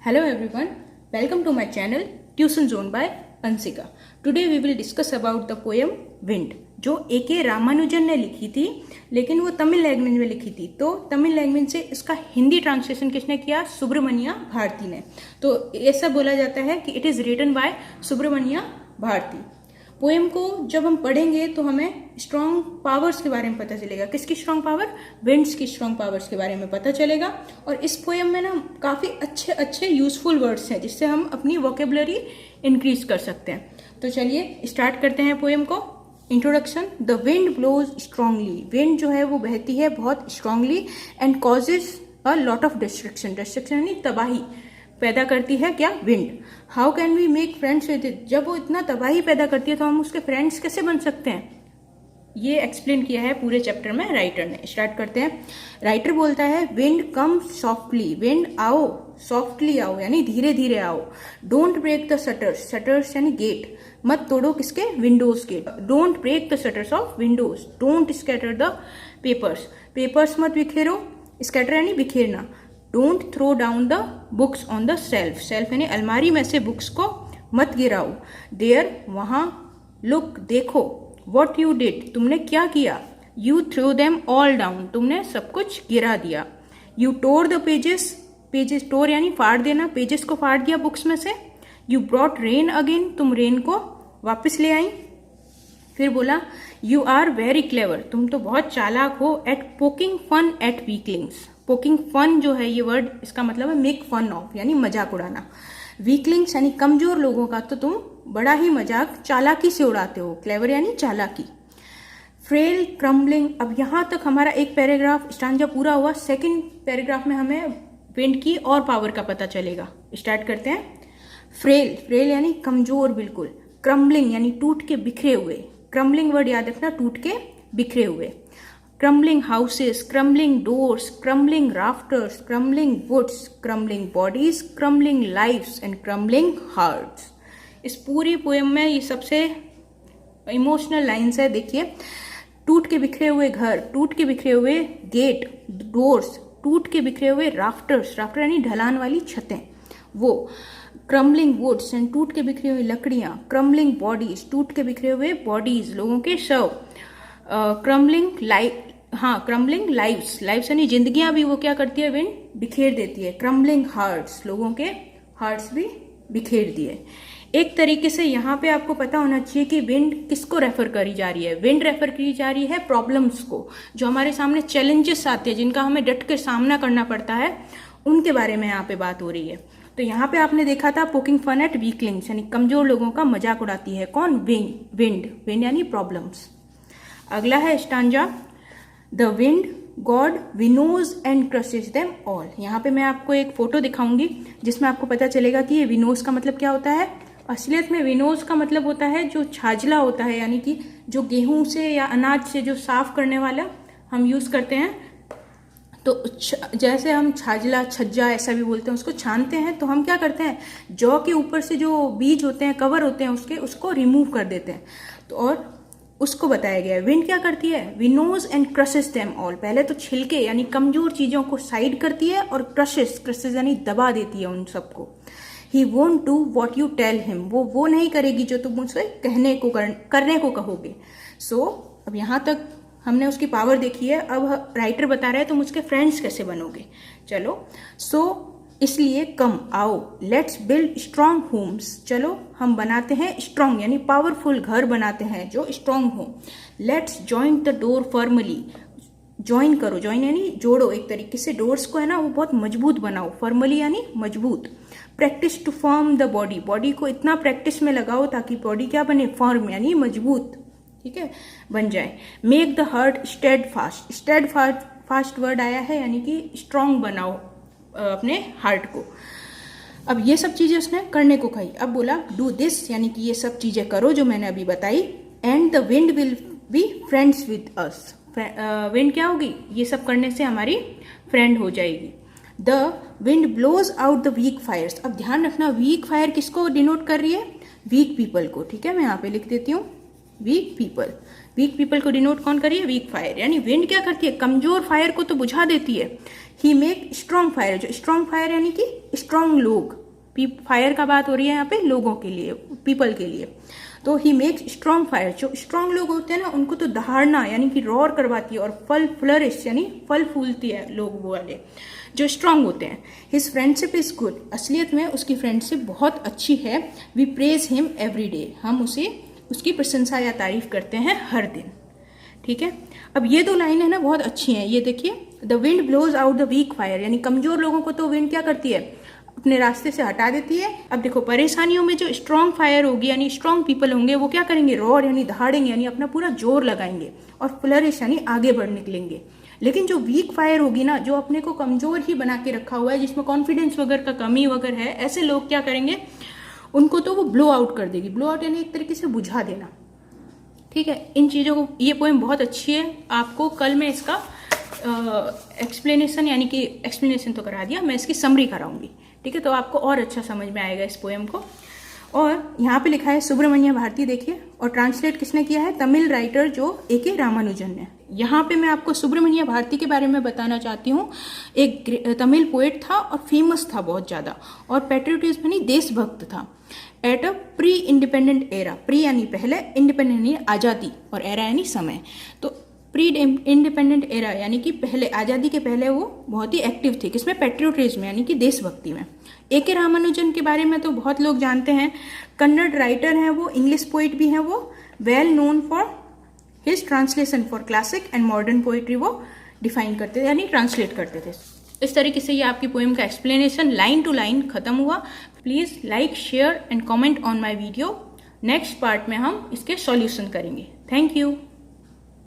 Hello everyone, welcome to my channel Tuition Zone by Ansika. Today we will discuss about the poem Wind जो A.K. Ramanujan ने लिखी थी, लेकिन वो Tamil language में लिखी थी। तो तमिल लैंग्वेज से इसका हिंदी ट्रांसलेशन किसने किया? सुब्रमण्या भारती ने। तो ऐसा बोला जाता है कि it is written by Subramania Bharati. Poem को जब हम पढ़ेंगे तो हमें स्ट्रॉन्ग पावर्स के बारे में पता चलेगा। किसकी स्ट्रॉन्ग पावर? विंड्स की स्ट्रॉन्ग पावर्स के बारे में पता चलेगा। और इस पोएम में ना काफ़ी अच्छे अच्छे यूजफुल वर्ड्स हैं जिससे हम अपनी वोकेबलरी इंक्रीज कर सकते हैं। तो चलिए स्टार्ट करते हैं पोएम को। Introduction. The wind blows strongly. Wind जो है वो बहती है बहुत strongly and causes a lot of destruction. Destruction यानी तबाही पैदा करती है क्या? Wind. How can we make friends with it. जब वो इतना तबाही पैदा करती है तो हम उसके फ्रेंड्स कैसे बन सकते हैं? ये एक्सप्लेन किया है पूरे चैप्टर में राइटर ने। स्टार्ट करते हैं। राइटर बोलता है विंड कम सॉफ्टली। विंड आओ, सॉफ्टली आओ यानी धीरे धीरे आओ। Don't break the shutters. Shutters यानी गेट। मत तोड़ो किसके? विंडोज के। Don't break the shutters of windows. Don't scatter the papers. Papers मत बिखेरो। स्कैटर यानी बिखेरना। Don't throw down the books on the shelf. Shelf यानी अलमारी में से बुक्स को मत गिराओ। देयर वहां। लुक देखो। वॉट यू डिड तुमने क्या किया? You throw them all down तुमने सब कुछ गिरा दिया। You tore the pages. Pages tore यानी फाड़ देना। पेजेस को फाड़ दिया बुक्स में से। यू ब्रॉट रेन अगेन तुम रेन को वापस ले आई। फिर बोला यू आर वेरी क्लेवर तुम तो बहुत चालाक हो at poking fun at weaklings. Poking fun जो है ये वर्ड इसका मतलब है मेक फन ऑफ यानी मजाक उड़ाना। वीकलिंग्स यानी कमजोर लोगों का तो तुम बड़ा ही मजाक चालाकी से उड़ाते हो। क्लेवर यानी चालाकी। Frail crumbling. अब यहां तक हमारा एक पैराग्राफ स्टांजा पूरा हुआ। सेकंड पैराग्राफ में हमें विंड की और पावर का पता चलेगा। स्टार्ट करते हैं। फ्रेल। फ्रेल यानी कमजोर बिल्कुल। क्रम्बलिंग यानी टूट के बिखरे हुए। क्रम्बलिंग वर्ड याद रखना, टूट के बिखरे हुए। crumbling houses, crumbling doors, crumbling rafters, crumbling woods, crumbling bodies, crumbling lives and crumbling hearts। इस पूरी पोएम में ये सबसे इमोशनल लाइन्स है। देखिए, टूट के बिखरे हुए घर, टूट के बिखरे हुए गेट, डोर्स, टूट के बिखरे हुए राफ्टर्स। राफ्टर यानी ढलान वाली छतें वो। क्रम्बलिंग वुड्स यानी टूट के बिखरे हुए लकड़ियां। क्रम्बलिंग बॉडीज टूट के बिखरे हुए बॉडीज लोगों के शव। Crumbling lives. लाइव्स यानी जिंदगियां भी वो क्या करती है? विंड बिखेर देती है। क्रम्बलिंग हार्ट्स लोगों के हार्ट्स भी बिखेर दिए। एक तरीके से यहाँ पे आपको पता होना चाहिए कि विंड किसको रेफर करी जा रही है। विंड रेफर करी जा रही है प्रॉब्लम्स को, जो हमारे सामने चैलेंजेस आते हैं जिनका हमें डट कर सामना करना पड़ता है, उनके बारे में यहाँ पे बात हो रही है। तो यहाँ पे आपने देखा था पोकिंग फन एट वीकलिंग्स यानी कमजोर लोगों का मजाक उड़ाती है कौन? विंड। विंड यानी प्रॉब्लम्स। अगला है stanza. The wind god winnows and crushes them all. यहाँ पे मैं आपको एक फोटो दिखाऊंगी जिसमें आपको पता चलेगा कि ये विनोज का मतलब क्या होता है। असलियत में विनोज का मतलब होता है जो छाजला होता है, यानी कि जो गेहूं से या अनाज से जो साफ करने वाला हम यूज करते हैं। तो जैसे हम छाजला, छज्जा ऐसा भी बोलते हैं, उसको छानते हैं तो हम क्या करते हैं? जौ के ऊपर से जो बीज होते हैं, कवर होते हैं उसके, उसको रिमूव कर देते हैं। तो और उसको बताया गया है। विंड क्या करती है? विनोज एंड क्रशेस देम ऑल। पहले तो छिलके यानी कमजोर चीजों को साइड करती है और क्रशेस यानी दबा देती है उन सबको। He won't do what you tell him. वो नहीं करेगी जो तुम मुझसे करने को कहोगे। सो अब यहाँ तक हमने उसकी पावर देखी है। अब राइटर बता रहे हैं तुम उसके फ्रेंड्स कैसे बनोगे। चलो, सो इसलिए कम आओ, लेट्स बिल्ड स्ट्रॉन्ग होम्स। चलो हम बनाते हैं स्ट्रॉन्ग यानी पावरफुल घर बनाते हैं जो स्ट्रॉन्ग हो। Let's join the door firmly. Join करो, ज्वाइन यानी जोड़ो एक तरीके से। डोर्स को है ना वो बहुत मजबूत बनाओ। फर्मली यानी मजबूत। Practice to form the body. Body को इतना प्रैक्टिस में लगाओ ताकि बॉडी क्या बने? फर्म यानी मजबूत, ठीक है, बन जाए। Make the heart steadfast. Steadfast word आया है यानी कि स्ट्रॉन्ग बनाओ अपने हार्ट को। अब ये सब चीजें उसने करने को कही। अब बोला डू दिस यानी कि ये सब चीजें करो जो मैंने अभी बताई। And the wind will be friends with us. Wind क्या होगी? ये सब करने से हमारी फ्रेंड हो जाएगी। The wind blows out the weak fires. अब ध्यान रखना, वीक फायर किसको डिनोट कर रही है? वीक पीपल को, ठीक है। मैं यहाँ पे लिख देती हूँ वीक पीपल। वीक पीपल को डिनोट कौन करिए? Week fire. यानी विंड क्या करती है? कमजोर फायर को तो बुझा देती है। ही मेक स्ट्रॉन्ग फायर। जो स्ट्रॉन्ग फायर यानी कि स्ट्रॉन्ग लोग, फायर का बात हो रही है यहाँ पे लोगों के लिए, पीपल के लिए। तो ही मेक्स स्ट्रॉन्ग फायर, जो स्ट्रॉन्ग लोग होते हैं ना उनको तो दहाड़ना यानी कि रॉर करवाती है, और फल फ्लरिश यानी फल फूलती है लोग वो वाले जो स्ट्रांग होते हैं। हिज फ्रेंडशिप इज गुड, असलियत में उसकी फ्रेंडशिप बहुत अच्छी है। We praise him every day, हम उसे उसकी प्रशंसा या तारीफ करते हैं हर दिन। ठीक है, अब ये दो लाइनें ना बहुत अच्छी हैं। ये देखिए, the wind blows out the weak fire, यानी कमजोर लोगों को तो विंड क्या करती है, अपने रास्ते से हटा देती है। अब देखो, परेशानियों में जो स्ट्रांग फायर होगी यानी स्ट्रांग पीपल होंगे वो क्या करेंगे, रॉर यानी दहाड़ेंगे, यानी अपना पूरा जोर लगाएंगे, और फ्लरिश यानी आगे बढ़ निकलेंगे। लेकिन जो वीक फायर होगी ना, जो अपने को कमजोर ही बना के रखा हुआ है, जिसमें कॉन्फिडेंस वगैरह का कमी वगैरह है, ऐसे लोग क्या करेंगे, उनको तो वो ब्लो आउट कर देगी। ब्लो आउट यानी एक तरीके से बुझा देना। ठीक है, इन चीज़ों को, ये पोएम बहुत अच्छी है। आपको कल मैं इसका एक्सप्लेनेशन यानी कि एक्सप्लेनेशन तो करा दिया, मैं इसकी समरी कराऊंगी। ठीक है, तो आपको और अच्छा समझ में आएगा इस पोएम को। और यहाँ पे लिखा है सुब्रमण्य भारती, देखिए, और ट्रांसलेट किसने किया है, तमिल राइटर जो ए.के. रामानुजन ने। यहाँ पे मैं आपको सुब्रमण्य भारती के बारे में बताना चाहती हूँ। एक तमिल पोएट था और फेमस था बहुत ज़्यादा, और पेट्रियोटिज्म यानी देशभक्त था। At a pre independent era, pre यानी पहले, इंडिपेंडेंट यानी आज़ादी, और एरा यानी समय। तो प्री इंडिपेंडेंट एरा यानी कि पहले, आज़ादी के पहले वो बहुत ही एक्टिव थे, किसमें, पेट्रियोटिज्म यानी कि देशभक्ति में। ए.के. रामानुजन के बारे में तो बहुत लोग जानते हैं, कन्नड़ राइटर हैं वो, इंग्लिश पोइट भी हैं वो, well known for his translation for classic and modern poetry, वो डिफाइन करते थे यानी ट्रांसलेट करते थे। इस तरीके से ये आपकी पोएम का एक्सप्लेनेशन लाइन टू लाइन खत्म हुआ। Please like, share and comment on my video. Next part में हम इसके सॉल्यूशन करेंगे। Thank you.